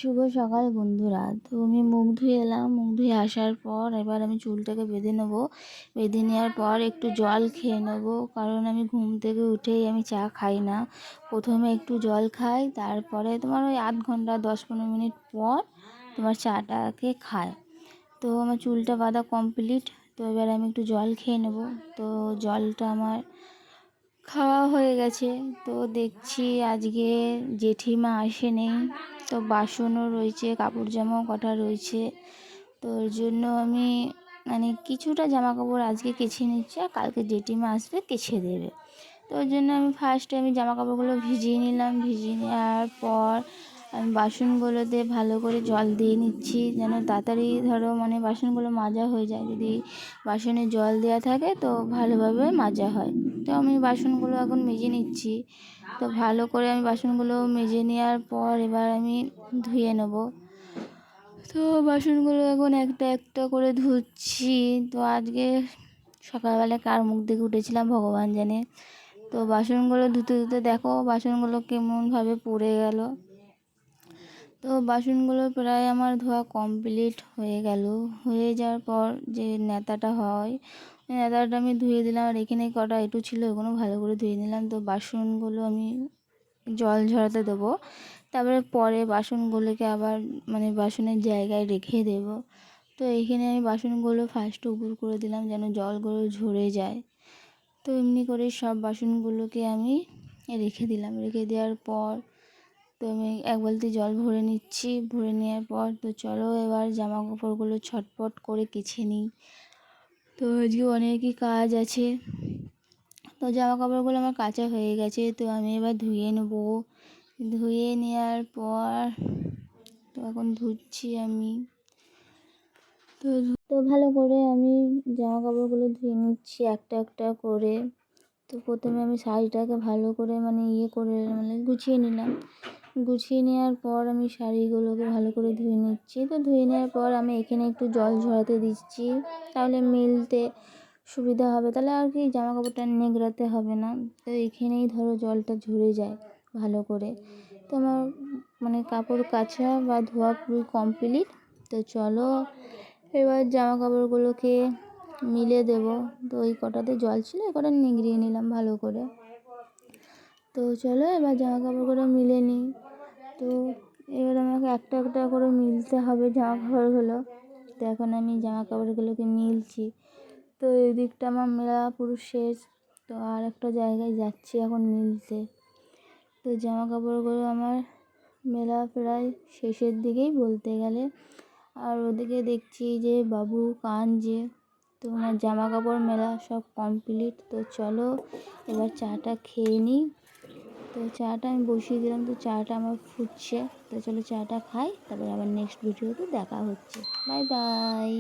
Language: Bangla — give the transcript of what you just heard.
শুভ সকাল বন্ধুরা। তো আমি মুখ ধুয়ে এলাম, মুখ ধুয়ে আসার পর এবার আমি চুলটাকে বেঁধে নেবো। বেঁধে নেওয়ার পর একটু জল খেয়ে নেবো, কারণ আমি ঘুম থেকে উঠেই আমি চা খাই না। প্রথমে একটু জল খাই, তারপরে তোমার ওই 8 ঘন্টা 10-15 মিনিট পর তোমার চাটাকে খাই। তো আমার চুলটা বাঁধা কমপ্লিট। তো এবার আমি একটু জল খেয়ে নেবো। তো জলটা আমার খাওয়া হয়ে গেছে। তো দেখছি আজকে জেঠিমা আসেনি, তো বাসনও রয়েছে, কাপড় জামাও কটা রয়েছে। তো ওর জন্য আমি কিছুটা জামা কাপড় আজকে কেচে নিচ্ছি, আর কালকে জেঠিমা আসবে কেচে দেবে। তো ওই জন্য আমি ফার্স্টে জামা কাপড়গুলো ভিজিয়ে নিলাম। ভিজিয়ে নেওয়ার পর আমি বাসনগুলোতে ভালো করে জল দিয়ে নিচ্ছি, যেন তাড়াতাড়ি বাসনগুলো মাজা হয়ে যায়। যদি বাসনে জল দেওয়া থাকে তো ভালোভাবে মাজা হয়। তো আমি বাসনগুলো এখন মেজে নিচ্ছি। তো ভালো করে আমি বাসনগুলো মেজে নেওয়ার পর এবার আমি ধুয়ে নেব। তো বাসনগুলো এখন একটা একটা করে ধুচ্ছি। তো আজকে সকালবেলা কার মুখ দেখে উঠেছিলাম ভগবান জানে। তো বাসনগুলো ধুতে ধুতে দেখো বাসনগুলো কেমনভাবে পড়ে গেল। তো বাসনগুলো প্রায় আমার ধোয়া কমপ্লিট হয়ে গেল। হয়ে যাওয়ার পর যে নেতাটা হয়, ওই নেতাটা আমি ধুয়ে দিলাম। আর এখানে কটা একটু ছিল, ওগুলো ভালো করে ধুয়ে নিলাম। তো বাসনগুলো আমি জল ঝরাতে দেবো, তারপরে পরে বাসনগুলোকে আবার বাসনের জায়গায় রেখে দেব। তো এইখানে আমি বাসনগুলো ফার্স্টে উপর করে দিলাম, যেন জলগুলো ঝরে যায়। তো এমনি করে সব বাসনগুলোকে আমি রেখে দিলাম। রেখে দেওয়ার পর তো আমি এক বালতি জল ভরে নিচ্ছি। ভরে নেওয়ার পর তো চলো এবার জামা কাপড়গুলো ছটপট করে কেচে নিই। তো আজকে অনেকই কাজ আছে। তো জামা কাপড়গুলো আমার কাচা হয়ে গেছে। তো আমি এবার ধুয়ে নেবো। ধুয়ে নেওয়ার পর তো এখন ধুচ্ছি আমি। তো ভালো করে আমি জামা কাপড়গুলো ধুয়ে নিচ্ছি একটা একটা করে। তো প্রথমে আমি শাড়িটাকে ভালো করে গুছিয়ে নিলাম। গুছিয়ে নেওয়ার পর আমি শাড়িগুলোকে ভালো করে ধুয়ে নিচ্ছি। তো ধুয়ে নেওয়ার পর আমি এখানে একটু জল ঝরাতে দিচ্ছি, তাহলে মেলতে সুবিধা হবে, তাহলে আর কি জামা কাপড়টা নেংড়াতে হবে না। তো এখানেই ধরো জলটা ঝরে যায় ভালো করে। তো আমার কাপড় কাচা বা ধোয়া পুরো কমপ্লিট। তো চলো এবার জামা কাপড়গুলোকে মিলে দেব। তো ওই কটাতে জল ছিল, এই কটা নিংড়িয়ে নিলাম ভালো করে। তো চলো এবার জামা কাপড়গুলো মিলে নিই। তো এবার আমাকে একটা একটা করে মিলতে হবে জামা কাপড়গুলো। তো এখন আমি জামা কাপড়গুলোকে মিলছি। তো এই দিকটা আমার মেলা পুরো শেষ। তো আর একটা জায়গায় যাচ্ছি এখন মিলতে। তো জামা কাপড়গুলো আমার মেলা প্রায় শেষের দিকেই বলতে গেলে। আর ওদিকে দেখছি যে বাবু কাঁদছে। তো আমার জামা কাপড় মেলা সব কমপ্লিট। তো চলো এবার চাটা খেয়ে নিই। তো চাটা আমি বসিয়ে দিলাম। তো চাটা আমার ফুটছে। তো চলো চাটা খাই, তারপরে আবার নেক্সট ভিডিওতে দেখা হচ্ছে। Bye bye.